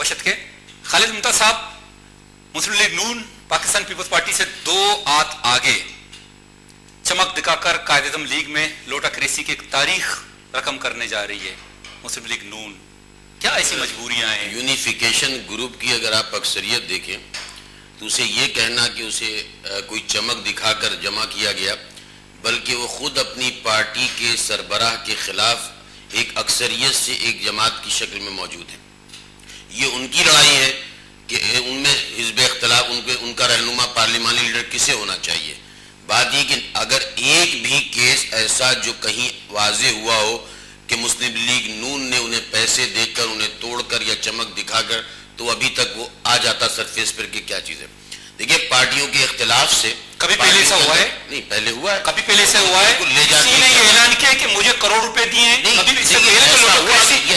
परिषद के खालिद मुमताज साहब मुस्लिम लीग नून पाकिस्तान पीपल्स पार्टी से 2 हाथ आगे चमक दिखाकर कायदे-ए-आज़म लीग में लोटा क्रेसी की एक तारीख रकम करने जा रही है मुस्लिम लीग नून, क्या ऐसी मजबूरियां हैं? यूनिफिकेशन ग्रुप की अगर आप अक्सरियत देखें तो उसे ये कहना कि उसे कोई चमक दिखाकर जमा किया गया, बल्कि वो खुद अपनी पार्टी के सरबराह के खिलाफ एक अक्सरियत से एक जमात की शक्ल में मौजूद है। ये उनकी लड़ाई है कि उनमें हिज़्ब इख्तिलाफ उनका रहनुमा पार्लिमानी लीडर किसे होना चाहिए। बात ये कि अगर एक भी केस ऐसा जो कहीं वाज़े हुआ हो कि मुस्लिम लीग नून ने उन्हें पैसे देकर, उन्हें तोड़कर या चमक दिखाकर, तो अभी तक वो आ जाता सरफेस पर कि क्या चीज़ है। देखिए, पार्टियों के इख्तिलाफ से कभी पहले ऐसा हुआ है? नहीं, पहले हुआ है। कभी पहले से हुआ है? ले जाते किसी ने ये ऐलान किया कि मुझे करोड़ रुपए दिए हैं? कभी इससे पहले तो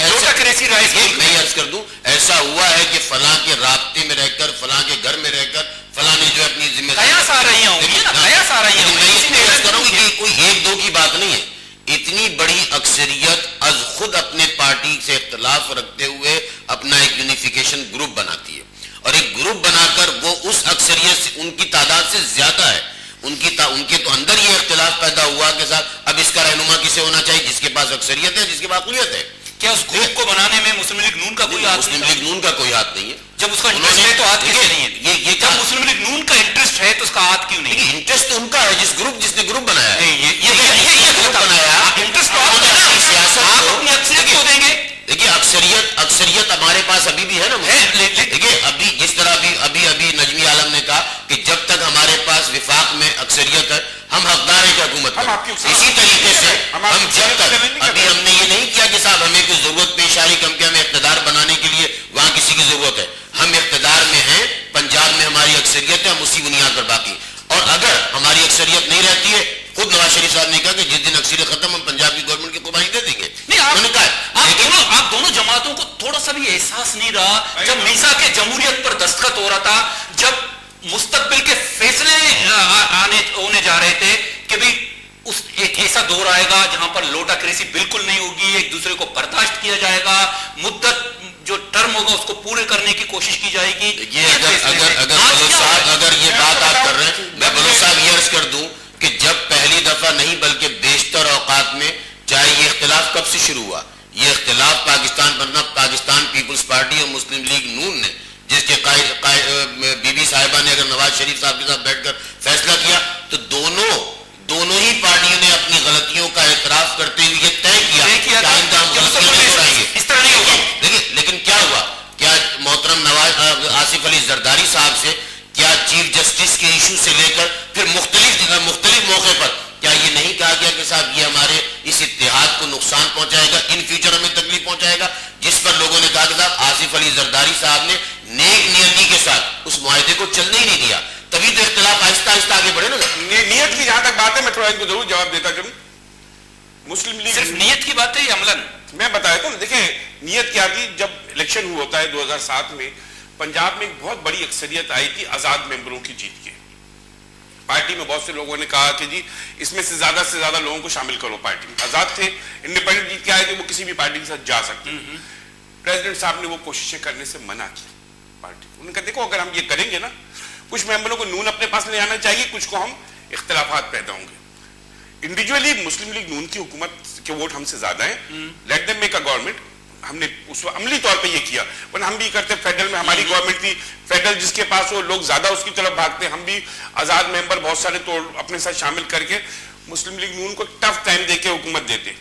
लोटा क्रेसी राइज मैं अर्ज कर दूं, ऐसा हुआ है कि फलां के राब्ते में रहकर, फलां के घर में रहकर, फलां ने जो अपनी जिम्मेदारी कयास आ रही होंगी ना, कयास आ रही होंगी। मैं अर्ज करूं कि कोई एक दो की बात नहीं है, इतनी बड़ी अक्सरियत आज खुद अपने पार्टी से इख्तिलाफ रखते हुए अपना एक यूनिफिकेशन ग्रुप बनाती है, और एक ग्रुप बनाकर वो उस अक्सरियत से, उनकी तादाद से ज्यादा है, उनके तो अंदर ये इख्तिलाफ पैदा हुआ कि साहब अब इसका रहनुमा किसे होना चाहिए, जिसके पास अक्सरियत है, जिसके पास अक़लियत है। क्या उस ग्रुप को बनाने में मुस्लिम लीग नून का कोई हाथ? मुस्लिम लीग नून का कोई हाथ नहीं है। जब उसका इंटरेस्ट है तो हाथ किसका नहीं है? ये जब मुस्लिम लीग नून का इंटरेस्ट है तो उसका हाथ क्यों नहीं? इंटरेस्ट तो उनका है, जिसने ग्रुप बनाया है। ये ग्रुप बनाया, इंटरेस्ट तो आपका है, सियासत आप अपनी अक्सरियत क्यों देंगे? देखिए, अक्सरियत हमारे पास अभी भी है ना। देखिए, अभी जिस तरह अभी नजमी आलम ने कहा कि जब तक हमारे पास विफाक में अक्सरियत है, हम हकदार हैं कि हुकूमत करें। इसी तरीके से हम जब तक, अभी हमने ये नहीं किया कि साहब हमें कोई जरूरत पेश आई कि हमें इख्तिदार बनाने के लिए वहां किसी की जरूरत है, हम इख्तिदार में हैं, पंजाब में हमारी अक्सरियत है, हम उसी बुनियाद पर बाकी। और अगर हमारी अक्सरियत नहीं रहती है, खुद नवाज शरीफ साहब ने कहा कि जिस दिन अक्सरियत खत्म हम पंजाब की गवर्नमेंट की कुर्बानी दे देंगे। आप दोनों जमातों को थोड़ा सा भी एहसास नहीं रहा जब मीसा के जमहूरियत पर दस्तखत हो रहा था, जब मुस्तकबिल के फैसले होने जा रहे थे कि भाई उस एक ऐसा दौर आएगा जहां पर लोटा क्रेसी बिल्कुल नहीं होगी, एक दूसरे को बर्दाश्त किया जाएगा, मुद्दत जो टर्म होगा उसको पूरे करने की कोशिश की जाएगी। ये अगर ये बात आप कर रहे हैं, मैं बलोच साहब ये अर्ज कर दूं कि जब पहली दफा नहीं बल्कि बेशतर औकात में, चाहे ये इख्तिलाफ कब से शुरू हुआ, ये इख्तिलाफ पाकिस्तान पीपल्स पार्टी और मुस्लिम लीग नून ने, जिसके बीबी साहिबा ने अगर नवाज शरीफ साहब के साथ बैठकर फैसला किया, तो दोनों ही पार्टियों ने अपनी गलतियों का एतराफ करते हुए तय किया कि आइंदा हम गलतियां नहीं दोहराएंगे, इस तरह नहीं होगा। देखिए, लेकिन क्या हुआ, क्या मोहतरम आसिफ अली जरदारी साहब से, क्या चीफ जस्टिस के इशू से लेकर फिर मुख्तलिफ मौके पर क्या ये नहीं कहा गया कि साहब ये हमारे इस इत्तेहाद को नुकसान पहुंचाएगा, इन फ्यूचर हमें तकलीफ पहुंचाएगा, जिस पर लोगों ने कहा कि साहब आसिफ अली जरदारी साहब ने नेक नियति के साथ उस मुआहदे को चलने ही नहीं दिया, तभी तो इख्तिलाफ आहिस्ता आहिस्ता आगे बढ़े ना। नियत की जहां तक बात है, मैं थोड़ा इनको जरूर जवाब देता चलूं। मुस्लिम लीग सिर्फ नियत की बात है या अमलन? मैं बताया था, देखिए नियत क्या थी। जब इलेक्शन हुआ होता है 2007 में, पंजाब में एक बहुत बड़ी अक्सरियत आई थी आजाद मेंबरों की जीत के। पार्टी में बहुत से लोगों ने कहा कि जी इसमें से ज्यादा लोगों को शामिल करो पार्टी में। आजाद थे, इंडिपेंडेंट जीत के आए थे, वो किसी भी पार्टी के साथ जा सकते। प्रेसिडेंट साहब ने वो कोशिशें करने से मना किया पार्टी को। उन्होंने कहा देखो, अगर हम ये करेंगे ना, कुछ मेंबरों को नून अपने पास ले आना चाहिए, कुछ को हम इख्तिलाफात पैदा होंगे। इंडिविजुअली मुस्लिम लीग नून की हुकूमत के वोट हमसे ज्यादा है, let them make a government. हमने उस अमली तौर पे ये किया, वरना हम भी करते। फेडरल में हमारी गवर्नमेंट थी, फेडरल जिसके पास हो लोग ज्यादा उसकी तरफ भागते। हम भी आजाद मेंबर बहुत सारे तोड़ अपने साथ शामिल करके मुस्लिम लीग नून को टफ टाइम देके हुकूमत देते।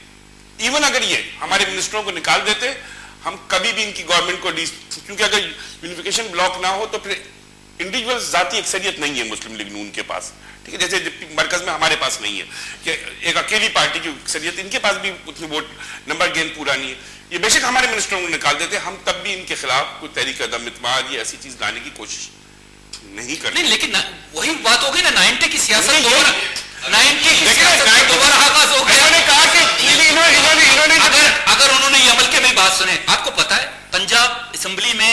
इवन अगर ये हमारे मिनिस्टरों को निकाल देते, हम कभी भी इनकी गवर्नमेंट को, क्योंकि अगर यूनिफिकेशन ब्लॉक ना हो तो फिर इंडिविजुअल जाती अक्सरियत नहीं है मुस्लिम लीग नून के पास, ठीक है, जैसे मरकज में हमारे पास नहीं है कि एक अकेली पार्टी की अक्सरियत, इनके पास भी उतनी वोट नंबर गेंद पूरा नहीं है। ये बेशक हमारे मिनिस्टरों को निकाल देते, हम तब भी इनके खिलाफ कोई तहरीक अदम इत्माद या ऐसी चीज लाने की कोशिश नहीं करते। नहीं, लेकिन वही बात हो गई ना, 90 की सियासत दोबारा, 90 की सियासत दोबारा आगाज हो गया। उन्होंने कहा कि अगर उन्होंने ये अमल के मेरी बात सुने, आपको पता है पंजाब असेंबली में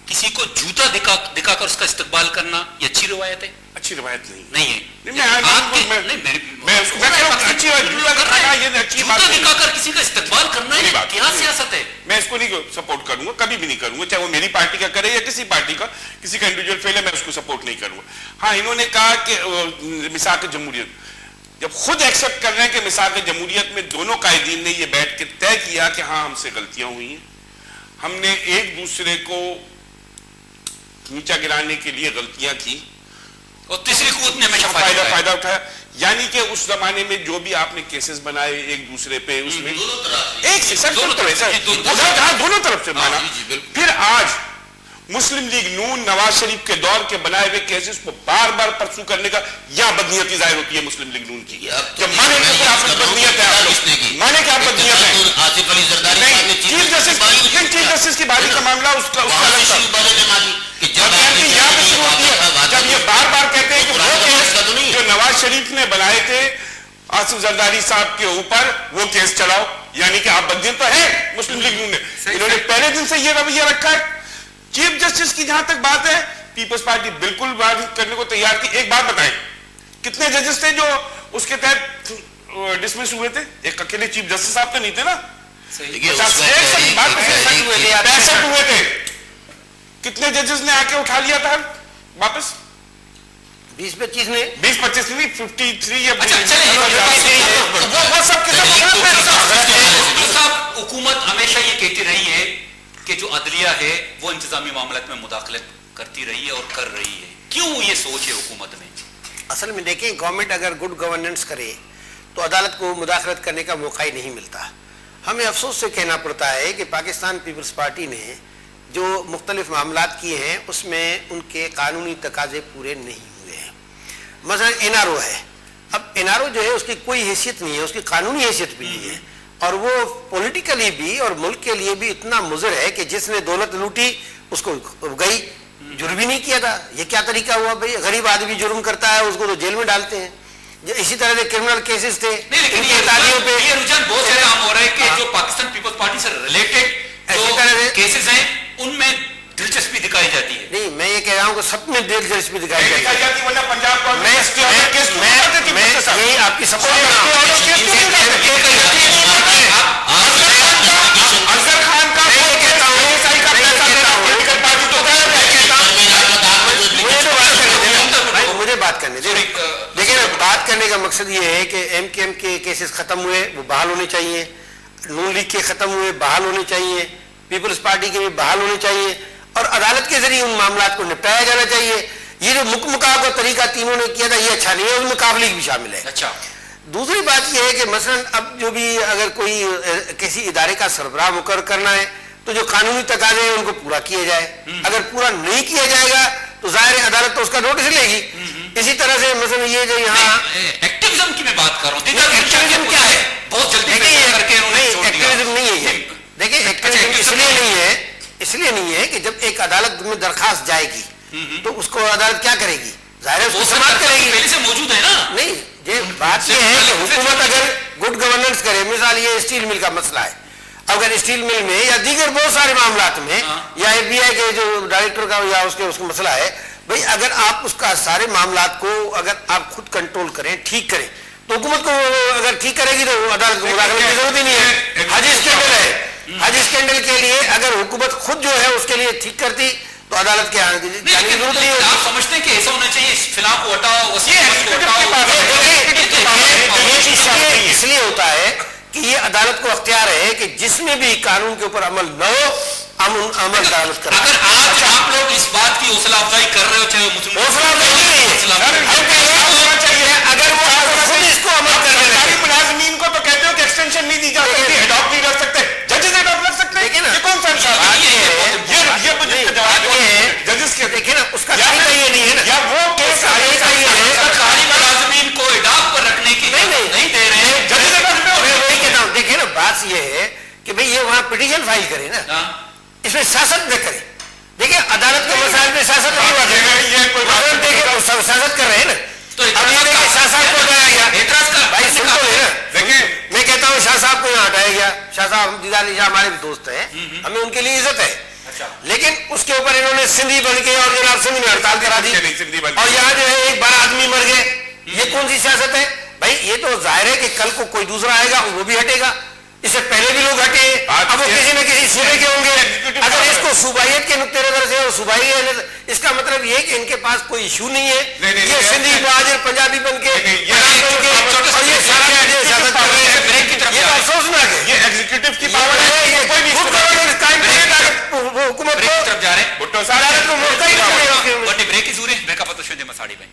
किसी को जूता दिखाकर उसका इस्तकबाल करना ये अच्छी रिवायत है? अच्छी रिवायत नहीं है। जूता दिखाकर किसी का इस्तकबाल करना, ये अच्छी बात दिखाकर किसी का इस्तकबाल करना है, बात क्या सियासत है? मैं इसको नहीं सपोर्ट करूंगा, कभी भी नहीं करूंगा, चाहे वो मेरी पार्टी का करे या किसी पार्टी का, किसी का इंडिविजुअल फेल है मैं उसको सपोर्ट नहीं करूंगा। हाँ, इन्होंने कहा कि मिसाक जमहूरियत, जब खुद एक्सेप्ट कर रहे हैं कि मिसाक जमहूरियत में दोनों कायदीन ने ये बैठ के तय किया कि हाँ हमसे गलतियां हुई हैं, हमने एक दूसरे को नीचा गिराने के लिए गलतियां की और तीसरी कूद ने हमेशा फायदा उठाया, यानी कि उस जमाने में जो भी आपने केसेस बनाए एक दूसरे पे, उसमें एक से सर दोनों तरफ से माना। फिर आज मुस्लिम लीग नून नवाज शरीफ के दौर के बनाए हुए केसेस को बार बार परसू करने का यह बदनीयती जाहिर होती है मुस्लिम लीग नून की। जब माने कि आप बदनीयत है, माने कि आप बदनीयत है, आसिफ अली जरदारी साहब ने चीफ जस्टिस की बाजी का मामला उसका जब ये बार बार कहते हैं कि वो केस जो नवाज शरीफ ने बनाए थे आसिफ जरदारी साहब के ऊपर, वो केस चलाओ, यानी कि आप बदनीयत तो है मुस्लिम लीग नून ने। इन्होंने पहले दिन से ये रवैया रखा है। चीफ जस्टिस की जहां तक बात है, पीपल्स पार्टी बिल्कुल बात करने को तैयार थी। एक बात बताएं, कितने जजेस थे जो उसके तहत डिसमिस हुए थे? एक अकेले चीफ जस्टिस साहब तो नहीं थे ना, 65 हुए थे। कितने जजेस ने आके उठा लिया था वापस? 20-25 ने, 20-25 नहीं, 53 या हुकूमत हमेशा ये कहती रही है कि जो अदलिया है वो इंतजामी मामलात में मुदाखलत करती रही है और कर रही है। क्यों ये सोच है हुकूमत में? असल में देखें, गवर्नमेंट अगर गुड गवर्नेंस करे तो अदालत को मुदाखलत करने का मौका ही नहीं मिलता। हमें अफसोस से कहना पड़ता है कि पाकिस्तान पीपल्स पार्टी ने जो मुख्तलिफ मामलात किए हैं उसमें उनके कानूनी तकाजे पूरे नहीं हुए हैं। मसलन NRO है, अब NRO जो है उसकी कोई हैसियत नहीं है, उसकी कानूनी हैसियत भी नहीं है, और वो पॉलिटिकली भी और मुल्क के लिए भी इतना मुज़र है कि जिसने दौलत लूटी उसको गई, जुर्म भी नहीं किया था। ये क्या तरीका हुआ भाई? गरीब आदमी जुर्म करता है उसको तो जेल में डालते हैं। इसी तरह से क्रिमिनल केसेस थे, ये रुझान बहुत ज्यादा आम हो रहा है कि जो पाकिस्तान पीपल्स पार्टी से रिलेटेड ऐसी तरह से केसेस हैं उनमें दिलचस्पी दिखाई जाती है। नहीं, मैं ये कह रहा हूँ कि सब में दिलचस्पी दिखाई जाती है। यही आपकी सपोर्ट मुझे बात करने देखिए ना, बात करने का मकसद ये है कि MKM के केसेस खत्म हुए, वो बहाल होने चाहिए, नून लीग के खत्म हुए, बहाल होने चाहिए, पीपल्स पार्टी के भी बहाल होने चाहिए, और अदालत के जरिए उन मामलात को निपटाया जाना चाहिए। ये जो मुकमुका का तरीका तीनों ने किया था ये अच्छा नहीं है, उसमें काबली भी शामिल है। अच्छा, दूसरी बात यह है कि मसलन अब जो भी अगर कोई किसी इदारे का सरबराह मुकर्रर करना है तो जो कानूनी तकाजे हैं उनको पूरा किया जाए। अगर पूरा नहीं किया जाएगा तो जाहिर है अदालत तो उसका नोटिस लेगी। इसी तरह से मसलन ये जो यहाँ एक्टिविज्म की मैं बात कर रहा हूँ, एक्टिविज्म क्या है? बहुत जल्दी एक्टिविज्म नहीं है ये। देखिए, एक्टिविज्म इसलिए नहीं है कि जब एक अदालत में दरखास्त जाएगी तो उसको अदालत क्या करेगी? जाहिर है उसको समाप्त करेगी, पहले से मौजूद है ना। नहीं, ये बात यह है कि हुकूमत अगर गुड गवर्नेंस करे, मिसाल ये स्टील मिल का मसला है, अगर स्टील मिल में या दीगर बहुत सारे मामलात में या FBI के जो डायरेक्टर का या उसका मसला है, भाई अगर आप उसका सारे मामलात को अगर आप खुद कंट्रोल करें, ठीक करें, तो हुकूमत को अगर ठीक करेगी तो अदालत को मुदाखलत की जरूरत ही नहीं है। हज स्कैंडल है, हज स्कैंडल के लिए अगर हुकूमत खुद जो है उसके लिए ठीक करती तो अदालत के आने की जरूरत नहीं होती। आप समझते हैं कि ऐसा होना चाहिए, इस खिलाफ को हटाओ, इसलिए होता है कि ये अदालत को अख्तियार है कि जिसमें भी कानून के ऊपर अमल न हो अमल अदालत करे। अगर आज आप लोग इस बात की हौसला अफजाई कर रहे हो, चाहे वो मुस्लिम हौसला अफजाई नहीं है, अगर वो खुद इसको अमल कर रहे हैं, मुलाजमीन को तो कहते हो कि एक्सटेंशन नहीं दी जा सकती, अडॉप्ट नहीं कर सकते, जजेस अडॉप्ट कर सकते हैं। देखिए ना, ये कौन सा ये मुझे जवाब जजेस के देखिए ना, उसका तरीका ये नहीं है ना, या वो केस सरकारी मुलाजमीन को अडॉप्ट पर रखने की नहीं दे रहे हैं, जजेस अडॉप्ट। मैं वही कहता हूँ। देखिए ना, बात ये है कि भाई ये वहाँ पिटीशन फाइल करे ना, इसमें सियासत न करे। देखिए, अदालत के मसाइल में सियासत नहीं हुआ, देखिए सियासत कर रहे हैं ना, तो अब ये देखिए शाह साहब को हटाया गया, भाई सुन तो ले ना। देखिए, मैं कहता हूँ शाह साहब को यहाँ हटाया गया, शाह साहब दीदार शाह हमारे भी दोस्त हैं, हमें उनके लिए इज्जत है, लेकिन उसके ऊपर इन्होंने सिंधी बन के और जनाब सिंध में हड़ताल करा दी, और यहाँ जो है एक 12 आदमी मर गए। ये कौन सी सियासत है भाई? ये तो जाहिर है कि कल को कोई दूसरा आएगा वो भी हटेगा। इससे पहले भी लोग हटे, अब वो किसी न किसी सूबे के होंगे। अगर इसको सूबाइयत के नुक्ते नजर से और सूबाई है, इसका मतलब ये है कि इनके पास कोई इशू नहीं है, ये सिंधी महाजर पंजाबी बन के और ये सारा सियासत कर रहे हैं। ये अफसोसनाक है, ये एग्जीक्यूटिव की पावर है, ये कोई नहीं गुड गवर्नेंस कायम करेगा हुकूमत ब्रेक की को, तरफ जा रहे हैं भुट्टो अदालत को मौका ही नहीं मिलेगा। बट ब्रेक की जरूरी है ब्रेक आप तो शुद्ध मसाड़ी में